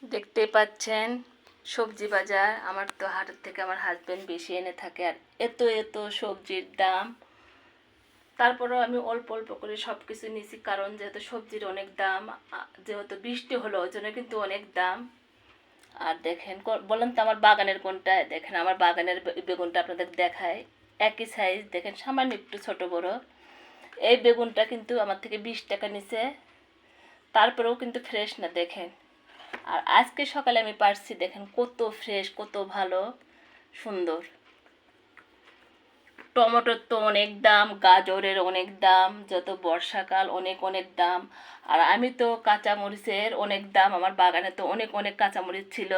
দেখতে পাচ্ছেন সবজি বাজার। আমার তো হাটের থেকে আমার হাজবেন্ড বেশি এনে থাকে, আর এত এত সবজির দাম। তারপরেও আমি অল্প অল্প করে সব কিছু নিছি, কারণ যেহেতু সবজির অনেক দাম, যেহেতু বৃষ্টি হলো ওই জন্য কিন্তু অনেক দাম। আর দেখেন, বলেন তো আমার বাগানের কোনটা? দেখেন আমার বাগানের বেগুনটা আপনাদের দেখায়, একই সাইজ, দেখেন সামান্য একটু ছোট বড়। এই বেগুনটা কিন্তু আমার থেকে 20 টাকা নিছে, তারপরেও কিন্তু ফ্রেশ না, দেখেন। আর আজকে সকালে আমি পারছি, দেখেন কত ফ্রেশ, কত ভালো সুন্দর। টমেটোর তো অনেক দাম, গাজরের অনেক দাম, যত বর্ষাকাল অনেক অনেক দাম। আর আমি তো কাঁচামরিচের অনেক দাম, আমার বাগানে তো অনেক অনেক কাঁচামরিচ ছিল।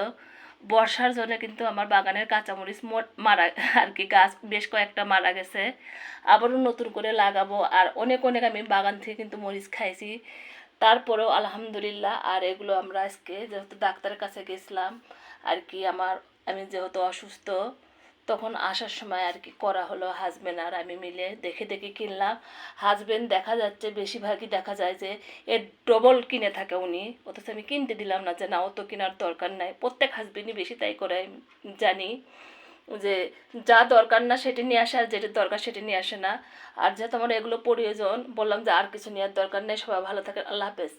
বর্ষার জন্য কিন্তু আমার বাগানের কাঁচামরিচ মারা, আর কি গাছ বেশ কয়েকটা মারা গেছে। আবারও নতুন করে লাগাবো। আর অনেক অনেক আমি বাগান থেকে কিন্তু মরিচ খাইছি, তারপরেও আলহামদুলিল্লাহ। আর এগুলো আমরা আজকে যেহেতু ডাক্তারের কাছে গেছিলাম, আর কি আমি যেহেতু অসুস্থ, তখন আসার সময় আর কি করা হলো, হাজবেন্ড আর আমি মিলে দেখে দেখে কিনলাম। হাজবেন্ড দেখা যাচ্ছে বেশিরভাগই দেখা যায় যে এর ডবল কিনে থাকে উনি, অথচ আমি কিনতে দিলাম না, যে না অত কেনার দরকার নাই। প্রত্যেক হাজবেন্ডই বেশি তাই করে, আমি জানি যে যা দরকার না সেটা নিয়ে আসে, আর যেটা দরকার সেটা নিয়ে আসে না। আর যেহেতু আমার এগুলো প্রয়োজন, বললাম যে আর কিছু নেওয়ার দরকার নেই। সবাই ভালো থাকেন, আল্লাহ হাফেজ।